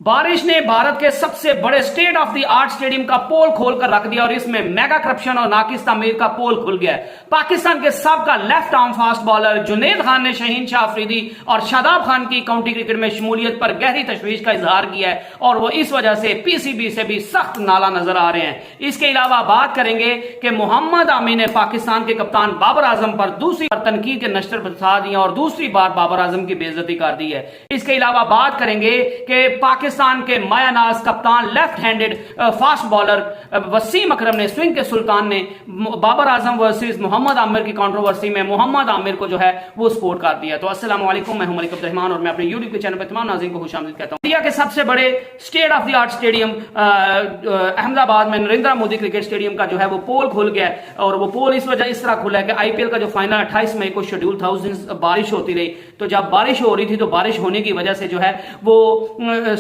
बारिश ने भारत के सबसे बड़े state of the art stadium का पोल खोलकर रख दिया और इसमें मेगा करप्शन और नाकिस तामीर का पोल खुल गया है। पाकिस्तान के सबका left arm fast bowler Junaid Khan ने शहीन शाह अफरीदी और शादाब खान की काउंटी क्रिकेट में शमूलियत पर गहरी तशवीश का इजहार किया है और वो इस वजह से पीसीबी से भी सख्त नाला नजर आ रहे हैं। इसके अलावा बात करेंगे कि मोहम्मद आमी ने पाकिस्तान के कप्तान बाबर आजम पर दूसरी बार तनकीद के नश्तर फसा दिया और दूसरी बार बाबर आजम की बेइज्जती कर दी है। इसके अलावा बात करेंगे कि पाकिस्तान के मायानाज कप्तान left handed fast bowler Wasim Akram ने स्विंग के सुल्तान ने बाबर आजम वर्सेस मोहम्मद आमिर की कंट्रोवर्सी में मोहम्मद आमिर को जो है वो सपोर्ट कर दिया। तो अस्सलाम वालेकुम, मैं हूं मलिक अब्दुर्रहमान और मैं अपने यूट्यूब के चैनल पर तमाम नाज़रीन को खुशामदीद कहता हूं। इंडिया के सबसे बड़े state of the art stadium Ahmedabad में नरेंद्र मोदी क्रिकेट स्टेडियम का जो है वो पोल खुल गया है और वो पोल इस तरह खुला है कि आईपीएल का जो फाइनल 28 मई को शेड्यूल था, उस दिन बारिश होती रही। तो जब बारिश हो रही थी तो बारिश होने की वजह से जो है वो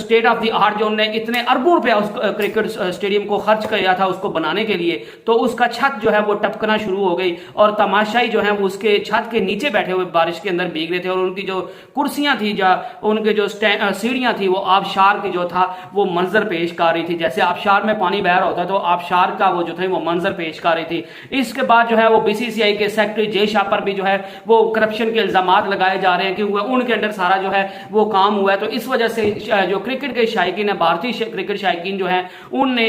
state of the art zone ने इतने अरबों रुपया उस क्रिकेट स्टेडियम को खर्च किया था उसको बनाने के लिए, तो उसका छत जो है वो टपकना शुरू हो गई और तमाशाई जो है वो उसके छत के नीचे बैठे हुए बारिश के अंदर भीग रहे थे और उनकी जो कुर्सियां थी या उनके जो सीढ़ियां थी वो आबशार की जो था वो मंजर पेश कर रही थी। जैसे आबशार में पानी बह रहा होता तो आबशार का वो जो था वो मंजर पेश कर रही थी। इसके बाद जो है वो बीसीसीआई के सेक्रेटरी जय शाह पर भी जो है वो करप्शन के इल्जामात लगाए जा रहे हैं कि उनके अंडर सारा जो है वो काम हुआ है। तो इस वजह से जो क्रिकेट के शायकीन है, भारतीय क्रिकेट शायकीन जो है उनने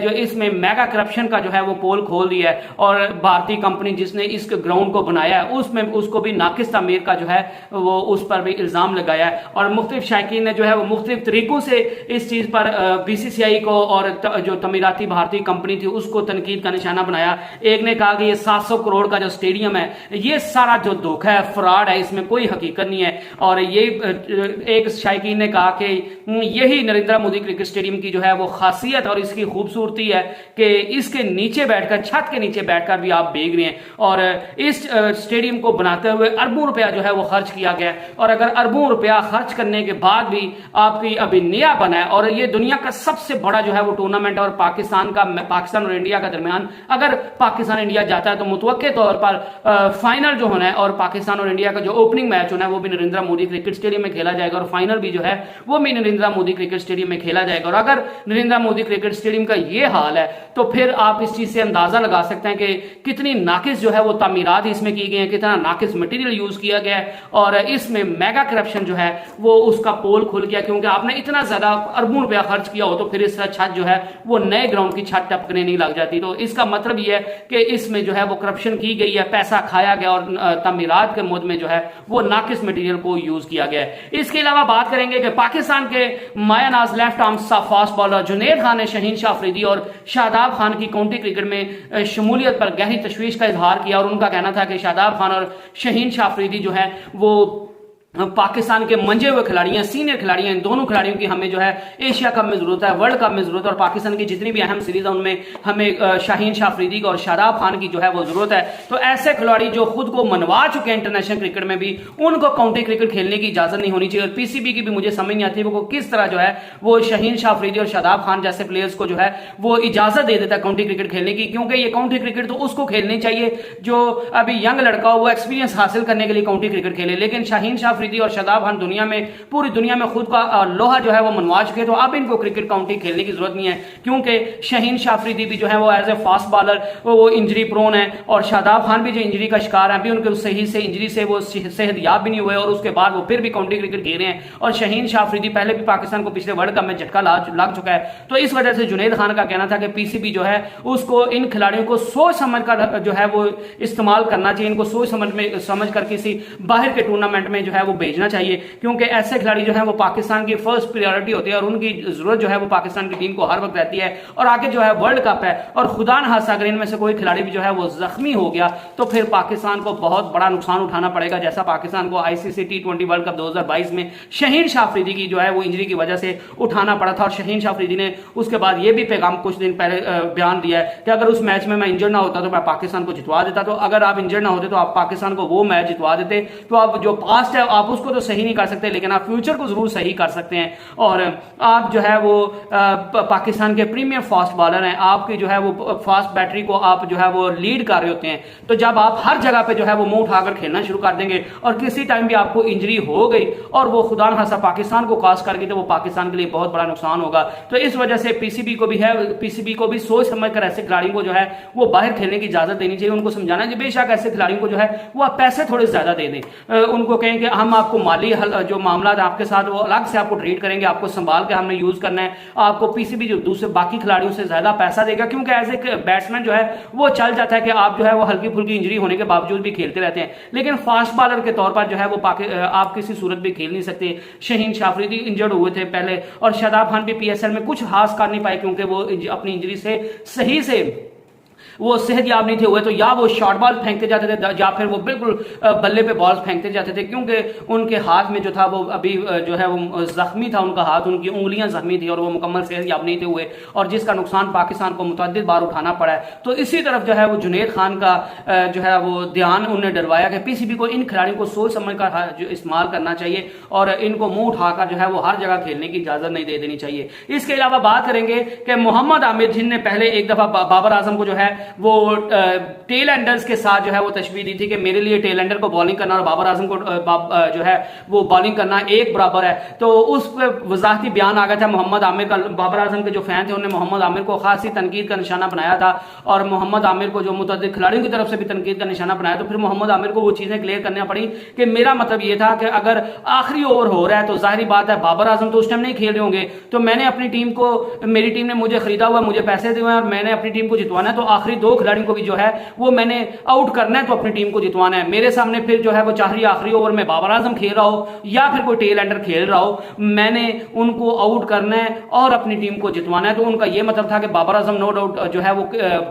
जो इसमें मेगा करप्शन का जो है वो पोल खोल दिया है और भारतीय कंपनी जिसने इस ग्राउंड को बनाया है उसमें उसको भी नाकिस तामीर का जो है वो उस पर भी इल्जाम लगाया है और मुख्तलिफ शायकीन ने जो है वो मुख्तलिफ तरीकों से इस चीज पर बीसीसीआई को और जो तमीराती भारतीय कंपनी थी उसको तनकीद का निशाना बनाया। एक ने कहा कि ये 700 करोड़ का जो स्टेडियम है ये सारा जो धोखा है, फ्रॉड है, इसमें कोई हकीकत नहीं है। और ये एक शायकीन ने कहा कि यही नरेंद्र मोदी क्रिकेट स्टेडियम की जो है वो खासियत और इसकी खूबसूरती है कि इसके नीचे बैठकर, छत के नीचे बैठकर भी आप भीग रहे हैं और इस स्टेडियम को बनाते हुए अरबों रुपया जो है वो खर्च किया गया और अगर अरबों रुपया खर्च करने के बाद भी आपकी अभी नया बना है और ये दुनिया का सबसे बड़ा जो है वो टूर्नामेंट और पाकिस्तान और इंडिया का दरमियान अगर पाकिस्तान इंडिया जाता है तो मुतवक्के तौर पर फाइनल जो होना है और पाकिस्तान और इंडिया का जो ओपनिंग मैच होना है वो भी नरेंद्र मोदी क्रिकेट स्टेडियम में खेला जाएगा और फाइनल भी जो है वो भी नरेंद्र मोदी क्रिकेट स्टेडियम में खेला जाएगा। और अगर नरेंद्र मोदी क्रिकेट स्टेडियम का ये हाल है तो फिर आप इस चीज से अंदाजा लगा सकते हैं कि कितनी नाकिस जो है वो तामीरात इसमें की गई है, कितना नाकिस मटेरियल यूज किया गया है और इसमें मेगा करप्शन जो है वो उसका पोल खुल गया क्योंकि आपने इतना ज्यादा अरबों रुपया खर्च किया हो तो फिर इस छत जो है वो नए ग्राउंड की छत टपकने नहीं लग जाती। तो इसका मतलब यह है कि इसमें जो है वो करप्शन की गई है, पैसा खाया गया और तामीरात के मुद्दे में जो है वो नाकिस मटेरियल को यूज किया गया है। इसके अलावा बात करेंगे कि पाकिस्तान के मायानाज left arm fast bowler Junaid Khan ने शहीन शाह अफरीदी और शादाब खान की काउंटी क्रिकेट में शमूलियत पर गहरी तशवीश का इजहार किया और उनका कहना था कि शादाब खान और शहीन शाह अफरीदी जो है वो पाकिस्तान के मंजे हुए खिलाड़ी हैं, सीनियर खिलाड़ी हैं। इन दोनों खिलाड़ियों की हमें जो है एशिया कप में जरूरत है, वर्ल्ड कप में जरूरत है और पाकिस्तान की जितनी भी अहम सीरीज है उनमें हमें शाहीन शाह अफरीदी और शादाब खान की जो है वो जरूरत है। तो ऐसे खिलाड़ी जो खुद को मनवा चुके हैं इंटरनेशनल क्रिकेट में भी, उनको काउंटी क्रिकेट खेलने की इजाजत नहीं होनी चाहिए। और पीसीबी की भी मुझे समझ नहीं आती वो किस तरह जो है वो शाहीन शाह अफरीदी और शादाब खान जैसे प्लेयर्स को जो है वो इजाजत दे देता है काउंटी क्रिकेट खेलने की, क्योंकि ये काउंटी क्रिकेट तो उसको खेलनी चाहिए जो अभी यंग लड़का हो, वो एक्सपीरियंस हासिल करने के लिए काउंटी क्रिकेट खेले। लेकिन शाहीन शाह अफरीदी और शादाब खान दुनिया में, पूरी दुनिया में खुद का लोहा जो है वो मनवा चुके, तो अब इनको क्रिकेट काउंटी खेलने की जरूरत नहीं है क्योंकि शहीन शाह अफरीदी भी जो है वो एज ए फास्ट बॉलर वो इंजरी प्रोन है और शादाब खान भी जो इंजरी का शिकार है, अभी उनके सही से इंजरी से वो सेहतयाब भी नहीं हुए और उसके बाद वो फिर भी काउंटी क्रिकेट खेल रहे हैं। और शहीन शाह अफरीदी पहले भी पाकिस्तान को पिछले वर्ल्ड कप में झटका लग चुका है। तो इस वजह से जुनैद खान का कहना था कि पीसीबी जो है उसको इन खिलाड़ियों को सोच समझ कर जो है वो इस्तेमाल करना चाहिए, इनको सोच समझ कर किसी बाहर के टूर्नामेंट में जो है वो भेजना चाहिए क्योंकि ऐसे खिलाड़ी जो है वो पाकिस्तान की फर्स्ट प्रायोरिटी होती है और उनकी जरूरत जो है वो पाकिस्तान की टीम को हर वक्त रहती है। और आगे जो है वर्ल्ड कप है और खुदा न खास्ता अगर इनमें से कोई खिलाड़ी भी जो है वो जख्मी हो गया तो फिर पाकिस्तान को बहुत बड़ा नुकसान उठाना पड़ेगा, जैसा पाकिस्तान को आईसीसी T20 वर्ल्ड कप 2022 में शहीन शाह अफरीदी की जो है वो इंजरी की वजह से उठाना पड़ा था। और शहीन शाह अफरीदी ने उसके बाद ये भी पैगाम कुछ दिन पहले बयान दिया है कि अगर उस मैच में मैं इंजर्ड ना होता तो मैं पाकिस्तान को जितवा देता, तो अगर आप इंजर्ड ना होते तो आप पाकिस्तान को वो मैच जितवा देते। तो अब जो पास्ट है आप उसको तो सही नहीं कर सकते, लेकिन आप फ्यूचर को जरूर सही कर सकते हैं। और आप जो है वो पाकिस्तान के प्रीमियर फास्ट बॉलर हैं, आपकी जो है वो फास्ट बैटरी को आप जो है वो लीड कर रहे होते हैं। तो जब आप हर जगह पे जो है वो मुंह उठाकर खेलना शुरू कर देंगे और किसी टाइम भी आपको इंजरी हो गई और वो खुदा न खासा पाकिस्तान को कास्ट कर गई, तो वो पाकिस्तान के लिए बहुत बड़ा नुकसान होगा। तो इस वजह से पीसीबी को भी सोच समझकर ऐसे खिलाड़ियों को जो है वो बाहर खेलने की इजाजत देनी चाहिए। उनको समझाना चाहिए, बेशक ऐसे खिलाड़ियों को जो है वो आप पैसे थोड़े ज्यादा दे दें, उनको कहें कि हम आपको माली जो मामला आपके साथ वो अलग से आपको ट्रीट करेंगे, आपको संभाल के हमने यूज करना है। आपको पीसीबी जो दूसरे बाकी खिलाड़ियों से ज्यादा पैसा देगा, क्योंकि एज ए बैट्समैन जो है वो चल जाता है कि आप जो है वो हल्की फुल्की इंजरी होने के बावजूद भी खेलते रहते हैं, लेकिन फास्ट बॉलर के तौर पर जो है वो आप किसी सूरत भी खेल नहीं सकते। शहीन शाह अफरीदी इंजर्ड हुए थे पहले, और शादाब खान भी पीएसएल में कुछ खास कर नहीं पाए, क्योंकि वो अपनी इंजरी से सही से वो सेहतयाब नहीं थे हुए। तो या वो शॉर्ट बॉल फेंकते जाते थे या फिर वो बिल्कुल बल्ले पे बॉल फेंकते जाते थे, क्योंकि उनके हाथ में जो था वो अभी जो है वो जख्मी था, उनका हाथ, उनकी उंगलियां जख्मी थी और वो मुकम्मल सेहतयाब नहीं थे हुए, और जिसका नुकसान पाकिस्तान को मुतअद्दिद बार उठाना पड़ा है। तो इसी तरफ जो है वो जुनैद खान का जो है वो ध्यान उन्हें डरवाया कि पीसीबी को इन खिलाड़ियों को सोच समझ कर जो इस्तेमाल करना चाहिए और इनको मुंह उठाकर जो है वो हर जगह खेलने की इजाजत नहीं दे देनी चाहिए। इसके अलावा बात करेंगे कि मोहम्मद आमिर, जिनने पहले एक दफा बाबर आजम को जो है वो टेल एंडर्स के साथ जो है वो तशबीह दी थी कि मेरे लिए टेल एंडर को बॉलिंग करना और बाबर आजम को जो है वो बॉलिंग करना एक बराबर है। तो उस पर वजाहती बयान आ गया था मोहम्मद आमिर का। बाबर आजम के जो फैन थे उन्होंने मोहम्मद आमिर को खासी तनकीद का निशाना बनाया था, और मोहम्मद आमिर को जो मुतअद्दिद खिलाड़ियों की तरफ से भी तनकीद का निशाना बनाया। तो फिर मोहम्मद आमिर को वो चीजें क्लियर करनी पड़ी कि मेरा मतलब ये था कि अगर आखिरी ओवर हो रहा है तो जाहिर बात है बाबर आजम तो उस टाइम नहीं खेल रहे होंगे, तो मैंने अपनी टीम को, मेरी टीम ने मुझे खरीदा हुआ, मुझे पैसे दिए और मैंने अपनी टीम को जितवाना है, तो आखिरी दो खिलाड़ियों को भी जो है वो मैंने आउट करना है, तो अपनी टीम को जितवाना है। मेरे सामने फिर जो है वो चाहे आखिरी ओवर में बाबर आजम खेल रहा हो या फिर कोई टेल एंडर खेल रहा हो, मैंने उनको आउट करना है और अपनी टीम को जितवाना है। तो उनका यह मतलब था कि बाबर आजम नो डाउट जो है वो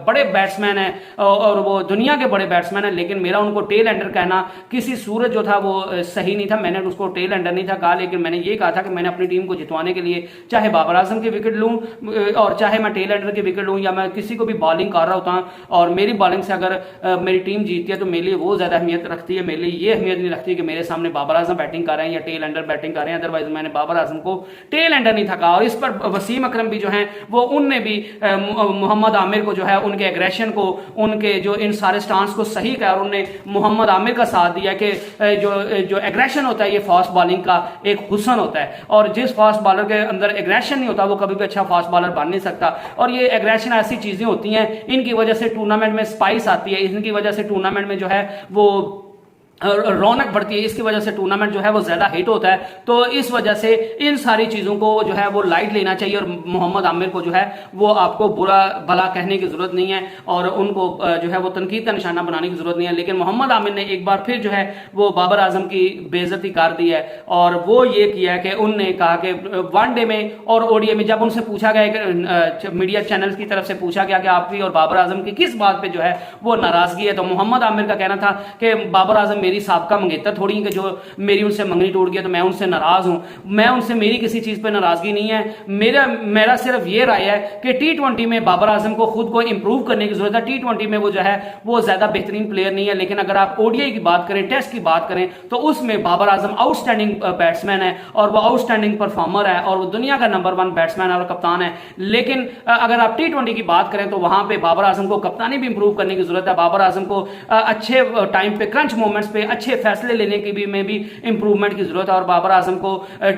बड़े बैट्समैन है और वो दुनिया के बड़े बैट्समैन है, लेकिन मेरा उनको टेल एंडर कहना किसी सूरत जो था वो सही नहीं था। मैंने उसको टेल एंडर नहीं था कहा, लेकिन मैंने ये कहा था कि मैंने अपनी टीम को जितवाने के लिए चाहे बाबर आजम की विकेट लूं और चाहे मैं टेल एंडर की विकेट लूं या मैं किसी को भी बॉलिंग कर रहा होता, और मेरी बॉलिंग से अगर मेरी टीम जीतती है तो मेरे लिए वो ज्यादा अहमियत रखती है, मेरे लिए ये अहमियत नहीं रखती कि मेरे सामने बाबर आजम बैटिंग कर रहे हैं या टेल एंडर बैटिंग कर रहे हैं। अदरवाइज मैंने बाबर आजम को टेल एंडर नहीं था कहा। और इस पर वसीम अकरम भी जो है वो उनने भी मोहम्मद आमिर को जो है उनके एग्रेशन को, उनके जो इन सारे स्टांस को सही कहा और उन्होंने मोहम्मद आमिर का साथ दिया कि जो एग्रेशन होता है ये फास्ट बॉलिंग का एक हुस्न होता है, और जिस फास्ट बॉलर के अंदर एग्रेशन नहीं होता वो कभी भी अच्छा फास्ट बॉलर बन नहीं सकता। और ये एग्रेशन ऐसी चीजें होती हैं, इनकी वजह से टूर्नामेंट में स्पाइस आती है, इनकी वजह से टूर्नामेंट में जो है वो रौनक बढ़ती है, इसकी वजह से टूर्नामेंट जो है वो ज्यादा हिट होता है। तो इस वजह से इन सारी चीजों को जो है वो लाइट लेना चाहिए, और मोहम्मद आमिर को जो है वो आपको बुरा भला कहने की जरूरत नहीं है और उनको जो है वो तनकीद का निशाना बनाने की जरूरत नहीं है। लेकिन मोहम्मद आमिर ने एक बार फिर जो है वो बाबर आजम की बेइज्जती कर दी है, और वो ये किया है कि उनने कहा कि वनडे में और ओडीआई में जब उनसे पूछा गया, मीडिया चैनल्स की तरफ से पूछा गया कि आपकी और बाबर आजम की किस बात पे जो है वो नाराजगी है, तो मोहम्मद आमिर का कहना था कि बाबर आजम मेरी साबका मंगेतर थोड़ी कि जो मेरी उनसे मंगनी टूट गया तो मैं उनसे नाराज हूं, मैं उनसे मेरी किसी चीज पे नाराजगी नहीं है। मेरा सिर्फ ये राय है कि टी20 में बाबर आजम को खुद को इंप्रूव करने की जरूरत है। टी20 में वो जो है वो ज्यादा बेहतरीन प्लेयर नहीं है, लेकिन अगर आप ओडीआई की बात करें, टेस्ट की बात करें, तो उसमें बाबर आजम आउटस्टैंडिंग बैट्समैन है और वो आउटस्टैंडिंग परफॉर्मर है और वो दुनिया का नंबर 1 बैट्समैन और कप्तान है। लेकिन अगर आप टी20 की बात करें तो वहां पे बाबर आजम को कप्तानी भी इंप्रूव करने की जरूरत है। बाबर आजम को अच्छे टाइम पे, क्रंच मोमेंट्स पे अच्छे फैसले लेने की भी इंप्रूवमेंट की जरूरत है, और बाबर आजम को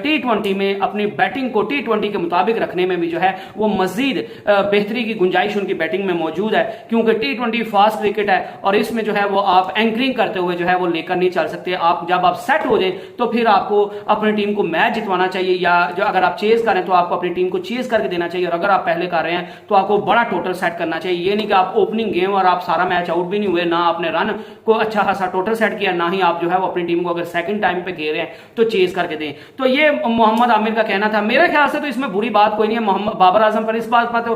टी20 में अपनी बैटिंग को टी20 के मुताबिक रखने में भी जो है वो मजीद बेहतरी की गुंजाइश उनकी बैटिंग में मौजूद है, क्योंकि टी20 फास्ट क्रिकेट है और इसमें जो है वो आप एंकरिंग करते हुए जो है वो लेकर नहीं चल सकते। जब आप सेट हो जाए तो फिर आपको अपनी टीम को मैच जितवाना चाहिए, या जो अगर आप चेज करें तो आपको अपनी टीम को चेज करके देना चाहिए, और अगर आप पहले कर रहे हैं तो आपको बड़ा टोटल सेट करना चाहिए। ये नहीं कि आप ओपनिंग गेम और आप सारा मैच आउट भी नहीं हुए, ना आपने रन को अच्छा खासा टोटल सेट किया, ना ही आप जो है वो अपनी टीम को अगर सेकंड टाइम पे घेरे हैं तो चेज करके दें। तो ये मोहम्मद आमिर का कहना था। मेरे ख्याल से तो इसमें बुरी बात कोई नहीं है मोहम्मद बाबर आजम पर। इस बात पर तो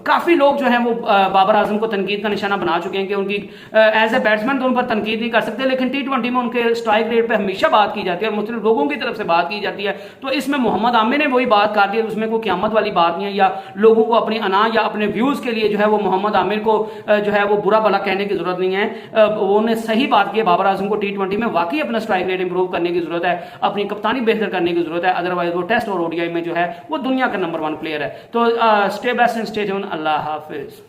काफी लोग जो हैं वो बाबर आजम को तनकीद का निशाना बना चुके हैं कि उनकी एज ए बैट्समैन तो उन पर तनकीद नहीं कर सकते, लेकिन टी20 में उनके स्ट्राइक रेट पे हमेशा बात की जाती है और मुख्तलिफ लोगों की तरफ से बात की जाती है। तो इसमें मोहम्मद आमिर ने वही बात कर दी है, उसमें कोई क़यामत वाली बात नहीं है, या लोगों को अपनी अना या अपने व्यूज के लिए जो है वो मोहम्मद आमिर को जो है वो बुरा भला कहने की जरूरत नहीं है। उन्होंने सही बात की, बाबर आजम को T20 में वाकई अपना स्ट्राइक रेट इंप्रूव करने की जरूरत है, अपनी कप्तानी बेहतर करने की जरूरत है, अदरवाइज वो टेस्ट और ओडीआई में जो है वो दुनिया का नंबर 1 प्लेयर है। तो stay best and stay tune. Allah Hafiz.